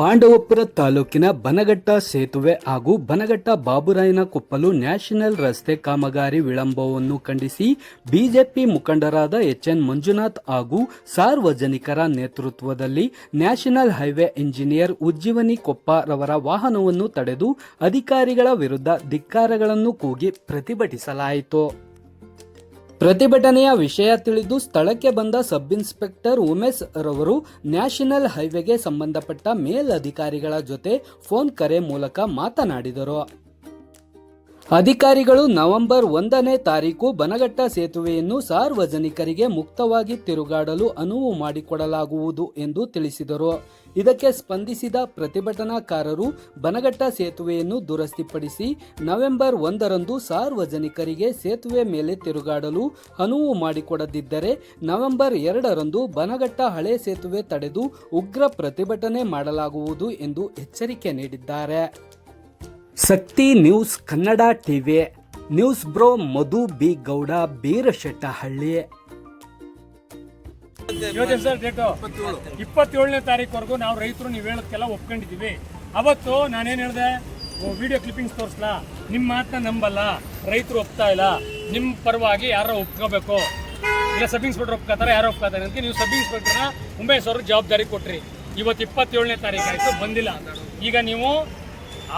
ಪಾಂಡವಪುರ ತಾಲೂಕಿನ ಬನಘಟ್ಟ ಸೇತುವೆ ಹಾಗೂ ಬನಘಟ್ಟ ಬಾಬುರಾಯನಕೊಪ್ಪಲು ನ್ಯಾಷನಲ್ ರಸ್ತೆ ಕಾಮಗಾರಿ ವಿಳಂಬವನ್ನು ಖಂಡಿಸಿ ಬಿಜೆಪಿ ಮುಖಂಡರಾದ ಎಚ್ಎನ್ ಮಂಜುನಾಥ್ ಹಾಗೂ ಸಾರ್ವಜನಿಕರ ನೇತೃತ್ವದಲ್ಲಿ ನ್ಯಾಷನಲ್ ಹೈವೇ ಇಂಜಿನಿಯರ್ ಉಜ್ಜೀವನಿ ಕೊಪ್ಪ ರವರ ವಾಹನವನ್ನು ತಡೆದು ಅಧಿಕಾರಿಗಳ ವಿರುದ್ಧ ಧಿಕ್ಕಾರಗಳನ್ನು ಕೂಗಿ ಪ್ರತಿಭಟಿಸಲಾಯಿತು. ಪ್ರತಿಭಟನೆಯ ವಿಷಯ ತಿಳಿದು ಸ್ಥಳಕ್ಕೆ ಬಂದ ಸಬ್ ಇನ್ಸ್ಪೆಕ್ಟರ್ ಉಮೇಶ್ ರವರು ನ್ಯಾಷನಲ್ ಹೈವೇಗೆ ಸಂಬಂಧಪಟ್ಟ ಮೇಲಧಿಕಾರಿಗಳ ಜೊತೆ ಫೋನ್ ಕರೆ ಮೂಲಕ ಮಾತನಾಡಿದರು. ಅಧಿಕಾರಿಗಳು ನವೆಂಬರ್ 1ನೇ ತಾರೀಕು ಬನಘಟ್ಟ ಸೇತುವೆಯನ್ನು ಸಾರ್ವಜನಿಕರಿಗೆ ಮುಕ್ತವಾಗಿ ತಿರುಗಾಡಲು ಅನುವು ಮಾಡಿಕೊಡಲಾಗುವುದು ಎಂದು ತಿಳಿಸಿದರು. ಇದಕ್ಕೆ ಸ್ಪಂದಿಸಿದ ಪ್ರತಿಭಟನಾಕಾರರು ಬನಘಟ್ಟ ಸೇತುವೆಯನ್ನು ದುರಸ್ತಿಪಡಿಸಿ ನವೆಂಬರ್ 1ರಂದು ಸಾರ್ವಜನಿಕರಿಗೆ ಸೇತುವೆ ಮೇಲೆ ತಿರುಗಾಡಲು ಅನುವು ಮಾಡಿಕೊಡದಿದ್ದರೆ ನವೆಂಬರ್ 2ರಂದು ಬನಘಟ್ಟ ಹಳೆ ಸೇತುವೆ ತಡೆದು ಉಗ್ರ ಪ್ರತಿಭಟನೆ ಮಾಡಲಾಗುವುದು ಎಂದು ಎಚ್ಚರಿಕೆ ನೀಡಿದ್ದಾರೆ. Shakti news Kannada TV news bureau Madhu B Gowda Beerashettahalli. 27ನೇ ತಾರೀಕುವರೆಗೂ ನಾವು ರೈತರು ನೀವು ಹೇಳೋದಕ್ಕೆಲ್ಲ ಒಪ್ಕೊಂಡಿದ್ದೀವಿ. ಅವತ್ತು ನಾನೇನು ಹೇಳಿದೆ, ವಿಡಿಯೋ ಕ್ಲಿಪ್ಪಿಂಗ್ಸ್ ತೋರಿಸ್ಲಾ, ನಿಮ್ಮ ಮಾತನ್ನ ನಂಬಲ್ಲ, ರೈತರು ಒಪ್ತಾ ಇಲ್ಲ, ನಿಮ್ಮ ಪರವಾಗಿ ಯಾರೋ ಒಪ್ಕೋಬೇಕು, ಇಲ್ಲ ಸಬ್ ಇನ್ಸ್ಪೆಕ್ಟರ್ ಒಪ್ಕೋತಾರೆ, ಯಾರೋ ಒಪ್ಕೋತಾರೆ ಅಂತ ನೀವು ಸಬ್ ಇನ್ಸ್ಪೆಕ್ಟರ್ನ ಉಮೇಶ್ ಅವರು ಜವಾಬ್ದಾರಿ ಕೊಟ್ರಿ. ಇವತ್ತು 27ನೇ ತಾರೀಕು ಆಯಿತು, ಬಂದಿಲ್ಲ. ಈಗ ನೀವು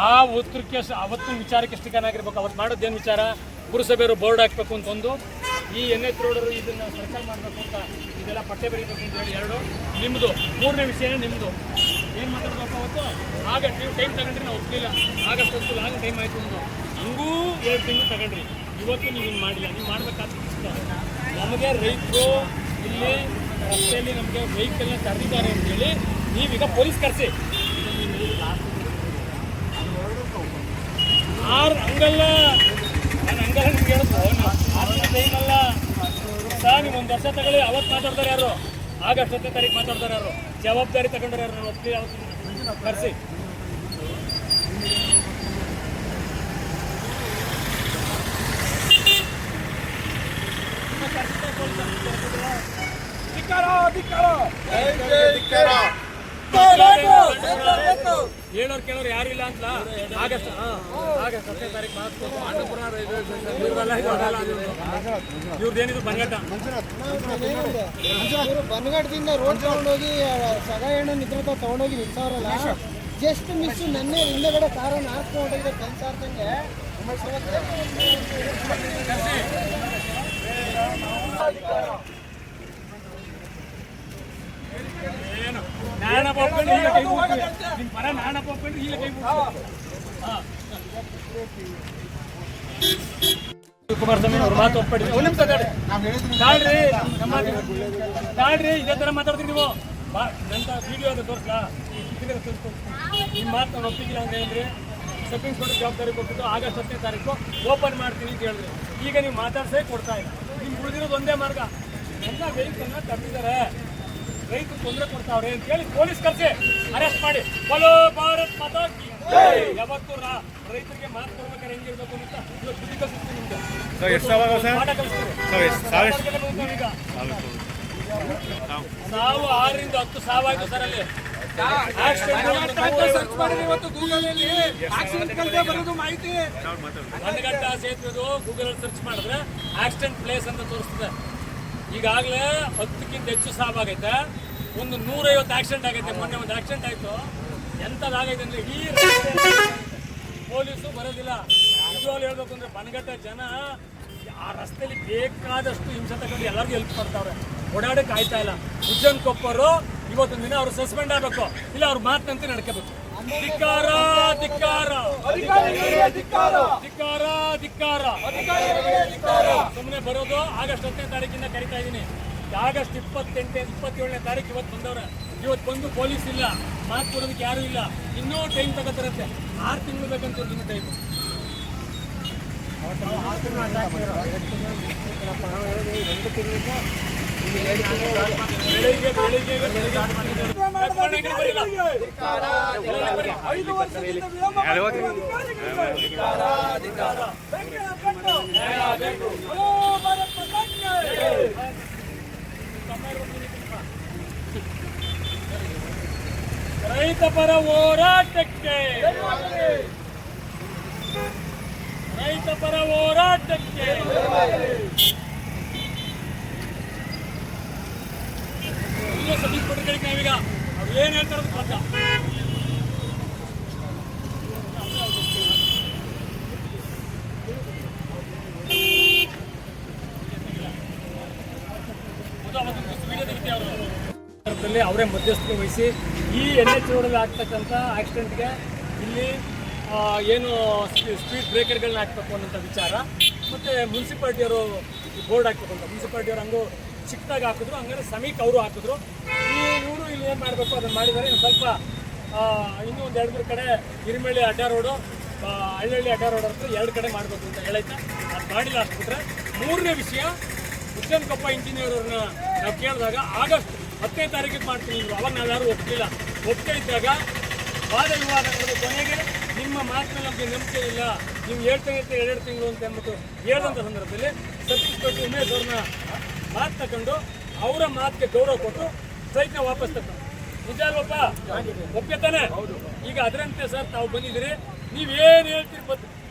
ಆ ಉತ್ತರಕ್ಕೆ ಅವತ್ತಿನ ವಿಚಾರಕ್ಕೆ ಸ್ಟಿಕನಾಗಿರ್ಬೇಕು. ಅವತ್ತು ಮಾಡೋದೇನು ವಿಚಾರ, ಪುರಸಭೆಯವರು ಬೋರ್ಡ್ ಹಾಕಬೇಕು ಅಂತ ಒಂದು, ಈ NH ರೋಡರು ಇದನ್ನು ಸರ್ಕಲ್ ಮಾಡಬೇಕು ಅಂತ, ಇದೆಲ್ಲ ಪಟ್ಟೆ ಬರೀಬೇಕು ಅಂತ ಹೇಳಿ ಎರಡು ನಿಮ್ಮದು, ಮೂರನೇ ವಿಷಯನೇ ನಿಮ್ಮದು. ಏನು ಮಾತಾಡಬೇಕು ಅವತ್ತು? ಆಗ ನೀವು ಟೈಮ್ ತಗೊಂಡ್ರಿ, ನಾವು ಒಪ್ಪಲಿಲ್ಲ. ಆಗಸ್ಟ್ ಒಂದು ಲಾಂಗ್ ಟೈಮ್ ಆಯಿತು ಒಂದು, ಹಂಗೂ 2 ತಿಂಗಳು ತಗೊಂಡ್ರಿ. ಇವತ್ತು ನೀವು ಹಿಂಗೆ ಮಾಡಿಲ್ಲ. ನೀವು ಮಾಡಬೇಕಾದ ನಮಗೆ ರೈತರು ಇಲ್ಲಿ ರಸ್ತೆಯಲ್ಲಿ ನಮಗೆ ವೆಹಿಕಲ್ನ ತರದಿದ್ದಾರೆ ಅಂತೇಳಿ ನೀವೀಗ ಪೊಲೀಸ್ ಕರೆಸಿ. ಹಂಗಲ್ಲ, ನಾನು ಹಂಗಲ್ಲ ನಿಮ್ಗೆ ಹೇಳಿದ್ರು, ಟೈಮಲ್ಲ ಸಹ. ನೀವು 1 ವರ್ಷ ತಗೊಳ್ಳಿ. ಅವತ್ತು ಮಾತಾಡ್ತಾರೆ ಯಾರು? ಆಗಸ್ಟ್ 10ನೇ ತಾರೀಕು ಮಾತಾಡ್ತಾರೆ ಯಾರು? ಜವಾಬ್ದಾರಿ ತಗೊಂಡ್ರೆ ಯಾರು? ನಾನು ಒಪ್ಪಲಿ. ಅವತ್ತು ಕರೆಸಿ. ಹೇಳೋರು ಕೇಳೋರು ಯಾರು ಇಲ್ಲ ಅಂತ. ಆಗಸ್ಟ್ 10ನೇ ತಾರೀಕು ಇವ್ರದ್ದೇನಿದು ಬನಘಟ್ಟ ಬನಘಟ್ಟದಿಂದ ರೋಡ್ ತಗೊಂಡೋಗಿ ಸಗಾಯಣ್ಣ ನಿದ್ರ ತಗೊಂಡೋಗಿ ನಿಲ್ಸವ್ರಲ್ಲ, ಜಸ್ಟ್ ಮಿಸ್ ನನ್ನೇ ಹಿಂದೆಗಡೆ ಕಾರನ್ನು ಹಾಕ್ಕೊಂಡೋಗಿದ್ರೆ ಕನ್ಸಾರ್ದಂಗೆ ಕುಮಾರಸ್ವಾಮಿ ಅವ್ರ ಮಾತು ಒಪ್ಪಡಿ. ತಾಳ್ರಿ, ಇದೇ ತರ ಮಾತಾಡ್ತೀರಿ ನೀವು. ನಂತ ವಿಡಿಯೋ ಅದು ತೋರಿಸ್ಲಾ? ನಿಮ್ಮ ಮಾತು ನಾನು ಒಪ್ಪಿಲ್ಲ ಅಂತ ಹೇಳಿದ್ರಿ. ಸಬ್ ಇನ್ಸ್ಪೆಕ್ಟರ್ ಜವಾಬ್ದಾರಿ ಕೊಟ್ಟಿದ್ದು ಆಗಸ್ಟ್ 10ನೇ ತಾರೀಕು ಓಪನ್ ಮಾಡ್ತೀನಿ ಅಂತ ಹೇಳಿದ್ರಿ. ಈಗ ನೀವು ಮಾತಾಡ್ಸೇ ಕೊಡ್ತಾ ಇಲ್ಲ. ನಿಮ್ಗೆ ಉಳಿದಿರೋದು ಒಂದೇ ಮಾರ್ಗ, ಎಲ್ಲ ವೆಹಿಕಲ್ನ ತಪ್ಪಿದ್ದಾರೆ, ರೈತರು ತೊಂದರೆ ಕೊಡ್ತಾವ್ರೆ ಅಂತ ಹೇಳಿ ಪೊಲೀಸ್ ಕರ್ಸಿ ಅರೆಸ್ಟ್ ಮಾಡಿ. ಬಲೋ ಭಾರತ್ ಮಾತಾ ಕಿ ಜೈ. ಯಾವತ್ತು ರೈತರಿಗೆ ಮಾತು ಕೊಡ್ಬೇಕಾದ್ರೆ ಹೆಂಗಿರ್ಬೇಕು ಅಂತ ಬುದ್ಧಿ ಕಲಿಸ್ತೀವಿ ನಿಮ್ಗೆ. ಸಾವು 6ರಿಂದ 10 ಸಾವಾಯ್ತು ಸರ್. ಅಲ್ಲಿ ಬನಘಟ್ಟ ಸೇತುವೆದು ಗೂಗಲ್ ಸರ್ಚ್ ಮಾಡಿದ್ರೆ ಆಕ್ಸಿಡೆಂಟ್ ಪ್ಲೇಸ್ ಅಂತ ತೋರಿಸ್ತದೆ. ಈಗಾಗಲೇ 10ಕ್ಕಿಂತ ಹೆಚ್ಚು ಸಾವಾಗೈತೆ. ಒಂದು 150 ಆಕ್ಸಿಡೆಂಟ್ ಆಗೈತೆ. ಮೊನ್ನೆ ಒಂದು ಆಕ್ಸಿಡೆಂಟ್ ಆಯಿತು. ಎಂಥದ್ದಾಗೈತೆ ಅಂದರೆ ಈ ಪೊಲೀಸು ಬರೋದಿಲ್ಲ. ನಿಜವಾಗ್ಲೂ ಹೇಳ್ಬೇಕು ಅಂದರೆ ಬನಘಟ್ಟ ಜನ ಆ ರಸ್ತೆಯಲ್ಲಿ ಬೇಕಾದಷ್ಟು ಹಿಂಸೆ ತಗೊಂಡು ಎಲ್ಲರಿಗೂ ಹೆಲ್ಪ್ ಮಾಡ್ತಾವ್ರೆ, ಓಡಾಡಕ್ಕೆ ಆಯ್ತಾ ಇಲ್ಲ. ಉಜ್ಜನ್ ಕೊಪ್ಪರು ಇವತ್ತೊಂದು ದಿನ ಅವ್ರು ಸಸ್ಪೆಂಡ್ ಆಗಬೇಕು, ಇಲ್ಲ ಅವ್ರ ಮಾತಂತೆ ನಡ್ಕೋಬೇಕು. ಧಿಕ್ಕಾರ ಧಿಕ್ಕಾರ ಧಿಕ್ಕಾರ ಧಿಕ್ಕಾರ. ಸುಮ್ಮನೆ ಬರೋದು ಆಗಸ್ಟ್ 10ನೇ ತಾರೀಕಿಂದ ಕರಿತಾ ಇದ್ದೀನಿ. ಆಗಸ್ಟ್ 27ನೇ ತಾರೀಕು ಇವತ್ತು ಬಂದವ್ರೆ. ಇವತ್ತು ಬಂದು ಪೊಲೀಸ್ ಇಲ್ಲ, ಮಾತು ಕೊಡೋದಕ್ಕೆ ಯಾರೂ ಇಲ್ಲ. ಇನ್ನೂ ಟೈಮ್ ತಗೋತಾರಂತೆ. 6 ತಿಂಗಳು ಬೇಕಂತ ಇನ್ನೂ ಟೈಮ್. ಬೆಳಿಗ್ಗೆ 5 ವರ್ಷದಿಂದ ರೈತ ಪರ ಹೋರಾಟಕ್ಕೆ, ರೈತ ಪರ ಹೋರಾಟಕ್ಕೆ. ಸತೀಶ್ ಕೊಟ್ಟರಿಗೆ ನಾವೀಗ ಅವ್ರು ಏನ್ ಹೇಳ್ತಾರ ಪಕ್ಕ ಅವರೇ ಮಧ್ಯಸ್ಥಿಕೆ ವಹಿಸಿ ಈ NH ರೋಡಲ್ಲಿ ಆಗ್ತಕ್ಕಂಥ ಆಕ್ಸಿಡೆಂಟ್ಗೆ ಇಲ್ಲಿ ಏನು ಸ್ಪೀಡ್ ಬ್ರೇಕರ್ಗಳನ್ನ ಹಾಕಬೇಕು ಅನ್ನೋಂಥ ವಿಚಾರ, ಮತ್ತು ಮುನ್ಸಿಪಾಲ್ಟಿಯವರು ಬೋರ್ಡ್ ಹಾಕಬೇಕು ಅಂತ ಮುನ್ಸಿಪಾಲ್ಟಿಯವರು ಹಂಗೂ ಚಿಕ್ಕದಾಗಿ ಹಾಕಿದ್ರು, ಹಂಗಾದ್ರೆ ಸಮೀಕ್ ಅವರು ಹಾಕಿದ್ರು. ಇವರು ಇಲ್ಲಿ ಏನು ಮಾಡಬೇಕು ಅದನ್ನು ಮಾಡಿದ್ದಾರೆ. ಇನ್ನು ಸ್ವಲ್ಪ ಇನ್ನೂ ಒಂದು 2-3 ಕಡೆ ಹಿರಿಮಳ್ಳಿ ಅಡ್ಡ ರೋಡು, ಹಳ್ಳಿ ಅಡ್ಡ ರೋಡ್ ಹತ್ರ 2 ಕಡೆ ಮಾಡಬೇಕು ಅಂತ ಹೇಳೈತೆ. ಅದು ಮಾಡಿಲ್ಲ ಹಾಕ್ಬಿಟ್ರೆ. ಮೂರನೇ ವಿಷಯ, ಉಜ್ಜನಕೊಪ್ಪ ಇಂಜಿನಿಯರ್ ಅವ್ರನ್ನ ನಾವು ಕೇಳಿದಾಗ ಆಗಸ್ಟ್ 10ನೇ ತಾರೀಕಿಗೆ ಮಾಡ್ತೀನಿ ಇದ್ರು. ಅವಾಗ ನಾವು ಯಾರು ಒಪ್ಪಿಲ್ಲ. ಒಪ್ಪಿಗೆ ಇದ್ದಾಗ ವಾದ ವಿವಾದ ಕೊನೆಗೆ ನಿಮ್ಮ ಮಾತಿನಲ್ಲಿ ನಮಗೆ ನಂಬಿಕೆ ಇಲ್ಲ, ನೀವು 2 ತಿಂಗಳು ಅಂತ ಅಂದ್ಬಿಟ್ಟು ಹೇಳಿದಂಥ ಸಂದರ್ಭದಲ್ಲಿ ಸತೀಶ್ ಕೊಟ್ಟು ಉಮೇಶ್ ಅವ್ರನ್ನ ಮಾತು ತಗೊಂಡು ಅವರ ಮಾತಿಗೆ ಗೌರವ ಕೊಟ್ಟು ಸ್ಟ್ರೈಕ್ನ ವಾಪಸ್ ತಗೊಂಡು. ನಿಜ ಅಲ್ವಪ್ಪ? ಒಪ್ಪಿಗೆ ತಾನೆ? ಈಗ ಅದರಂತೆ ಸರ್ ತಾವು ಬಂದಿದ್ದೀರಿ, ನೀವೇನು ಹೇಳ್ತೀರಿ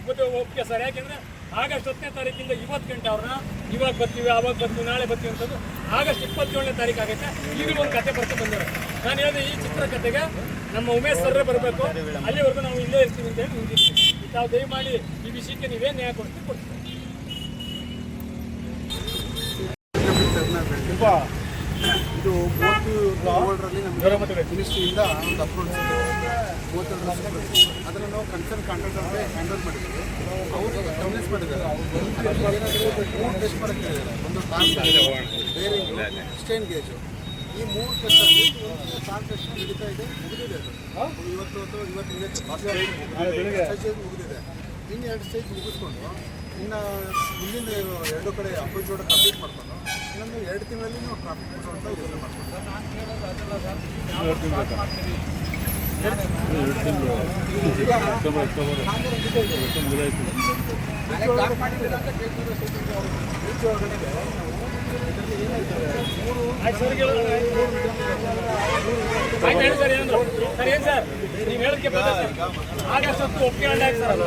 ಗೊತ್ತು ಒಪ್ಪಿಗೆ ಸರ್. ಯಾಕೆಂದರೆ ಆಗಸ್ಟ್ 10ನೇ ತಾರೀಕಿಂದ ಇವತ್ತು ಗಂಟೆ ಅವ್ರನ್ನ ಇವಾಗ ಬರ್ತೀವಿ, ಆವಾಗ ಬರ್ತೀವಿ, ನಾಳೆ ಬರ್ತೀವಿ ಅಂತದ್ದು ಆಗಸ್ಟ್ 27ನೇ ತಾರೀಕು ಆಗೈತೆ. ಈಗಲೂ ಒಂದು ಕತೆ ಬರ್ತಾ ಬಂದವರು. ನಾನು ಹೇಳಿದೆ ಈ ಚಿತ್ರಕಥೆಗೆ ನಮ್ಮ ಉಮೇಶ್ ಸರ್ರೇ ಬರಬೇಕು, ಅಲ್ಲಿವರೆಗೂ ನಾವು ಇಲ್ಲೇ ಇರ್ತೀವಿ ಅಂತ ಹೇಳಿ ನಿಂತಿರ್ತೀವಿ. ತಾವು ದಯಮಾಡಿ ಈ ವಿಷಯಕ್ಕೆ ನೀವೇನು ನ್ಯಾಯ ಕೊಡ್ತೀವಿ ಕೊಡ್ತೀವಿ. ಇದು 37ರಲ್ಲಿ ನಮಗೆ ಮಿನಿಸ್ಟ್ರಿಯಿಂದ ಒಂದು ಅಪ್ರೋಚ್ 37 ಅದನ್ನು ನಾವು ಕನ್ಸರ್ನ್ ಕಾಂಟ್ರಾಕ್ಟರ್ಗೆ ಹ್ಯಾಂಡಲ್ ಮಾಡಿದ್ದೀವಿ. ಅವರು ಕನ್ವಿನ್ಸ್ ಮಾಡಿದ್ದಾರೆ. ಮೂರು ಟೆಸ್ಟ್ ಮಾಡೋಕ್ಕೆ ಹೇಳಿದ್ದಾರೆ. ಒಂದು ಬೇರಿಂಗು, ಸ್ಟೇನ್ ಗೇಜು. ಈ 3 ಟೆಸ್ಟಲ್ಲಿ ಕಾರ್ ಟೆಸ್ಟ್ ನಡೀತಾ ಇದೆ, ಮುಗಿದಿದೆ. ಅದು ಇವತ್ತು ಮುಗಿದಿದೆ. ಇನ್ನು 2 ಸ್ಟೇಜ್ ಮುಗಿಸ್ಕೊಂಡು ಇನ್ನು ಮುಂದಿನ 2 ಕಡೆ ಅಪ್ರೋಚ್ ರೋಡ್ ಕಂಪ್ಲೀಟ್ ಮಾಡ್ಕೊಂಡು ಇನ್ನೊಂದು 2 ತಿಂಗಳಲ್ಲಿ ನಾವು ಟ್ರಾಫಿಕ್ ಅಂತ ಯೋಚನೆ ಮಾಡ್ಕೊಂಡು ಸರ್ ಏನು ಸರ್ ನೀವು ಹೇಳಕ್ಕೆ ಆಗಸ್ಟ್ 10 ಒಪ್ಪಿಗೆ ಸರ್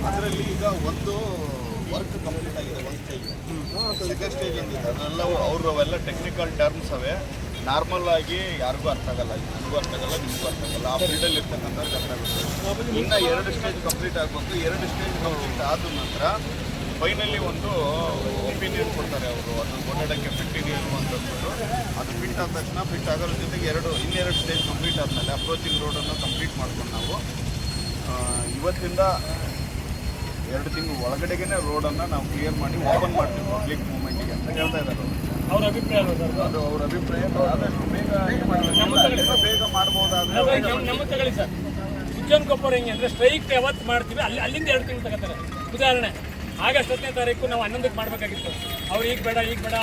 ಅದರಲ್ಲಿ ಈಗ ಒಂದು ವರ್ಕ್ ಕಂಪ್ಲೀಟ್ ಆಗಿದೆ, ಒಂದು ಸ್ಟೇಜ್. ಸೆಕೆಂಡ್ ಸ್ಟೇಜ್ ಏನಿದೆ ಅದೆಲ್ಲ ಅವೆಲ್ಲ ಟೆಕ್ನಿಕಲ್ ಟರ್ಮ್ಸ್ ಅವೇ. ನಾರ್ಮಲ್ ಆಗಿ ಯಾರಿಗೂ ಅರ್ಥ ಆಗಲ್ಲ, ನನಗೂ ಅರ್ಥ ಆಗಲ್ಲ, ನಿಮಗೂ ಅರ್ಥ ಆಗಲ್ಲ. ಆ ಫೀಲ್ಡಲ್ಲಿ ಇರ್ತಕ್ಕಂಥವ್ರಿಗೆ ಅರ್ಥ ಆಗುತ್ತೆ. ಇನ್ನು 2 ಸ್ಟೇಜ್ ಕಂಪ್ಲೀಟ್ ಆಗಬೇಕು. 2 ಸ್ಟೇಜ್ ಕಂಪ್ಲೀಟ್ ಆದ ನಂತರ ಫೈನಲಿ ಒಂದು ಒಪಿನಿಯನ್ ಕೊಡ್ತಾರೆ ಅವರು, ಅದನ್ನು ಓಡಾಡೋಕ್ಕೆ ಫಿಟ್ ಇದೆಯೋ ಅಂತಂದ್ಬಿಟ್ಟು. ಅದು ಫಿಟ್ ಆದ ತಕ್ಷಣ ಫಿಟ್ ಆಗೋದ್ರ ಜೊತೆಗೆ ಇನ್ನೆರಡು ಸ್ಟೇಜ್ ಕಂಪ್ಲೀಟ್ ಆದಮೇಲೆ ಅಪ್ರೋಚಿಂಗ್ ರೋಡನ್ನು ಕಂಪ್ಲೀಟ್ ಮಾಡ್ಕೊಂಡು ನಾವು ಇವತ್ತಿಂದ 2 ತಿಂಗಳು ಒಳಗಡೆಗೆ ರೋಡನ್ನು ನಾವು ಕ್ಲಿಯರ್ ಮಾಡಿ ಓಪನ್ ಮಾಡ್ತೀವಿ ಪಬ್ಲಿಕ್ ಮೂವ್ಮೆಂಟಿಗೆ ಅಂತ ಹೇಳ್ತಾ ಇದ್ದಾರೆ ಅವ್ರ ಅಭಿಪ್ರಾಯ. ಅದು ಅವ್ರ ಅಭಿಪ್ರಾಯ. ಆದಷ್ಟು ಬೇಗ ಮಾಡ್ಬೋದಾದ್ರೆ ನಮ್ಮ ತಗೊಳ್ಳಿ ಸರ್. ಉಜ್ಜನಕೊಪ್ಪರು ಹೆಂಗೆ ಅಂದರೆ ಸ್ಟ್ರೈಕ್ ಯಾವತ್ತು ಮಾಡ್ತೀವಿ ಅಲ್ಲಿಂದ 2 ತಿಂಗಳು ತಗೋತಾರೆ. ಉದಾಹರಣೆ ಆಗಸ್ಟ್ 10ನೇ ತಾರೀಕು ನಾವು 11ಕ್ಕೆ ಮಾಡಬೇಕಾಗಿತ್ತು. ಅವ್ರು ಈಗ ಬೇಡ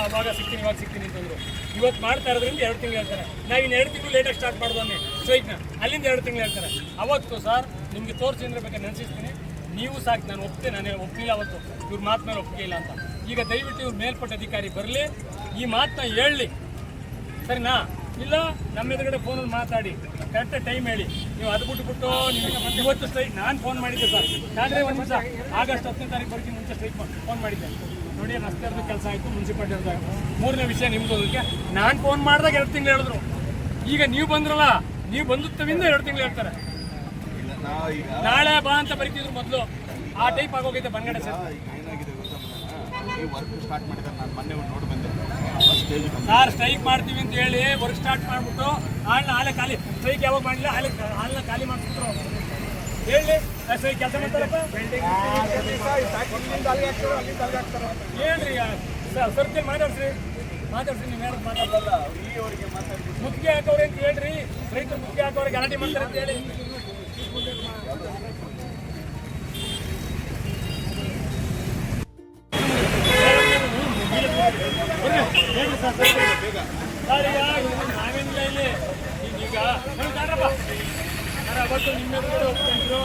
ಅವಾಗ ಸಿಗ್ತೀನಿ ಇವಾಗ ಸಿಗ್ತೀನಿ ಅಂತಂದರು. ಇವತ್ತು ಮಾಡ್ತಾ ಇರೋದ್ರಿಂದ 2 ತಿಂಗಳು ಹೇಳ್ತಾರೆ. ನಾವು ಇನ್ನು 2 ತಿಂಗಳು ಲೇಟಾಗಿ ಸ್ಟಾರ್ಟ್ ಮಾಡೋದು ಅನ್ನಿ ಸ್ಟ್ರೈಕ್ನ, ಅಲ್ಲಿಂದ 2 ತಿಂಗಳು ಹೇಳ್ತಾರೆ. ಅವತ್ತು ಸರ್ ನಿಮಗೆ ತೋರಿಸಿ ಅಂದ್ರೆ ಬೇಕಾದ್ರೆ ನೆನೆಸಿಸ್ತೀನಿ, ನೀವು ಸಾಕು ನಾನು ಒಪ್ಪಿಲ್ಲ ಅವತ್ತು ಇವ್ರ ಮಾತು ಮೇಲೆ ಒಪ್ಪಿಗೆ ಇಲ್ಲ ಅಂತ. ಈಗ ದಯವಿಟ್ಟು ಇವ್ರು ಮೇಲ್ಪಟ್ಟ ಅಧಿಕಾರಿ ಬರಲಿ, ಈ ಮಾತನ್ನ ಹೇಳಲಿ, ಸರಿನಾ? ಇಲ್ಲ ನಮ್ಮ ಎದುರುಗಡೆ ಫೋನಲ್ಲಿ ಮಾತಾಡಿ ಕರೆಕ್ಟಾಗಿ ಟೈಮ್ ಹೇಳಿ. ನೀವು ಅದು ಬಿಟ್ಟು ನೀವು ಇವತ್ತು ಸ್ಟ್ರೈಕ್ ನಾನು ಫೋನ್ ಮಾಡಿದ್ದೆ ಸರ್. ಆದರೆ ಒಂದು ನಿಮಿಷ ಆಗಸ್ಟ್ 10ನೇ ತಾರೀಕು ಬರೋಕ್ಕೆ ಮುಂಚೆ ಸ್ಟ್ರೈಕ್ ಫೋನ್ ಮಾಡಿದ್ದೆ. ನೋಡಿ ರಸ್ತೆಯವ್ರದ್ದು ಕೆಲಸ ಆಯಿತು, ಮುನ್ಸಿಪಾಲ್ಟಿ. ಮೂರನೇ ವಿಷಯ ನಿಮ್ಗೆ ನಾನು ಫೋನ್ ಮಾಡಿದಾಗ 2 ತಿಂಗಳು ಹೇಳಿದ್ರು. ಈಗ ನೀವು ಬಂದ್ರಲ್ಲ, ನೀವು ಬಂದುತ್ತವಿಂದ 2 ತಿಂಗಳು ಹೇಳ್ತಾರೆ. ನಾಳೆ ಬಾ ಅಂತ ಬರೀತಿದ್ರು ಮೊದಲು. ಆ ಟೈಪ್ ಆಗೋಗೈತೆ ಬಂಗಡೆ ಸರ್. ವರ್ಕ್ ಸ್ಟಾರ್ಟ್ ಮಾಡಿದ್ದಾರೆ. ನಾನು ಮೊನ್ನೆ ನೋಡಿ ಬಂದೆ. ಸರ್ ಸ್ಟ್ರೈಕ್ ಮಾಡ್ತೀವಿ ಅಂತ ಹೇಳಿ ವರ್ಕ್ ಸ್ಟಾರ್ಟ್ ಮಾಡಿಬಿಟ್ಟು ಹಾಲೆ ಖಾಲಿ. ಸ್ಟ್ರೈಕ್ ಯಾವಾಗ ಮಾಡಲಿಲ್ಲ, ಹಾಲನ್ನ ಖಾಲಿ ಮಾಡಿಸ್ಬಿಟ್ರು. ಹೇಳಿ ಸ್ಟ್ರೈಕ್ ಕೆಲಸ ಮಾಡ್ತಾರಪ್ಪ. ಹೇಳ್ರಿ ಸರ್ತಿ ಮಾತಾಡ್ಸ್ರಿ ನೀವು ಹೇಳೋದು ಮಾತಾಡಲ್ಲ. ಮುತ್ತಿಗೆ ಹಾಕೋರಿ ಅಂತ ಹೇಳ್ರಿ. ರೈತರು ಮುತ್ತಿಗೆ ಹಾಕೋರಿ ಗಲಾಟೆ ಮಾಡ್ತಾರೆ ಅಂತ ಹೇಳಿ. ನಾವೇನಿಲ್ಲ ಇಲ್ಲಿ ಈಗ ಅವತ್ತು ನಿಮ್ಮ ಎದುರುಗಡೆ ಒಪ್ಕೊಂಡ್ರು,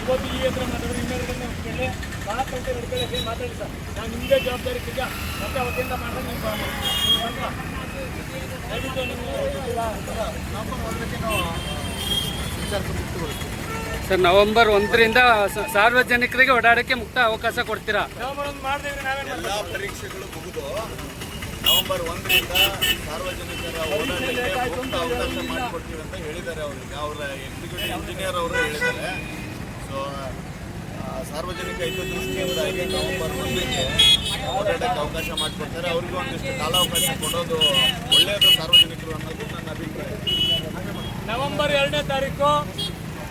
ಇವತ್ತು ಈ ಎದುರು ಮಾತಾಡೋರು ನಿಮ್ಮ ಎದುರುಗಡೆ ಒಪ್ಕೊಳ್ಳಿ. ಮಾತಂತೆ ನಡ್ಕೊಳ್ಳೋಕೆ ಮಾತಾಡಿ ಸರ್. ನಾನು ನಿಮಗೆ ಜವಾಬ್ದಾರಿ ಈಗ ಮತ್ತೆ ಅವತ್ತಿಂದ ಮಾಡಿದ್ರೆ ನೀವು ದಯವಿಟ್ಟು ನೀವು ಸರ್ ನವೆಂಬರ್ 1ರಿಂದ ಸಾರ್ವಜನಿಕರಿಗೆ ಓಡಾಡಕ್ಕೆ ಮುಕ್ತ ಅವಕಾಶ ಕೊಡ್ತೀರಾ? ನವೆಂಬರ್ 1 ಮಾಡಿದ್ರೆ ನಾವೇನು ಎಲ್ಲ ಪರೀಕ್ಷೆಗಳು ಮುಗಿದು ನವೆಂಬರ್ 1ರಿಂದ ಸಾರ್ವಜನಿಕರ ಓಡಾಟಕ್ಕೆ ಮುಕ್ತ ಅವಕಾಶ ಮಾಡಿಕೊಡ್ತೀವಿ ಅಂತ ಹೇಳಿದ್ದಾರೆ. ಅವರಿಗೆ ಅವರ ಎಕ್ಸಿಕ್ಯೂಟಿವ್ ಇಂಜಿನಿಯರ್ ಅವರು ಹೇಳಿದ್ದಾರೆ. ಸೊ ಸಾರ್ವಜನಿಕ ಹಿತದೃಷ್ಟಿಯಿಂದಾಗಿ ನವೆಂಬರ್ 1ಕ್ಕೆ ಓಡಾಡಕ್ಕೆ ಅವಕಾಶ ಮಾಡಿಕೊಡ್ತಾರೆ. ಅವ್ರಿಗೂ ಒಂದಿಷ್ಟು ಕಾಲಾವಕಾಶ ಕೊಡೋದು ಒಳ್ಳೆಯದು ಸಾರ್ವಜನಿಕರು ಅನ್ನೋದು ನನ್ನ ಅಭಿಪ್ರಾಯ. ನವೆಂಬರ್ 2ನೇ ತಾರೀಕು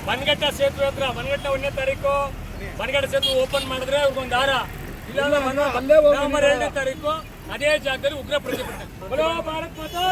ಬನಘಟ್ಟ ಸೇತುವೆ ಹತ್ರ, ಬನಘಟ್ಟ 1ನೇ ತಾರೀಕು ಬನಘಟ್ಟ ಸೇತುವೆ ಓಪನ್ ಮಾಡಿದ್ರೆ ಅವ್ರಿಗೊಂದು ಹಾರ, ಇಲ್ಲಾಂದ್ರೆ ನವೆಂಬರ್ 2ನೇ ತಾರೀಕು ಅದೇ ಜಾಗದಲ್ಲಿ ಉಗ್ರ ಪ್ರತಿಭಟನೆ. ಭಾರತ್ ಮಾತಾ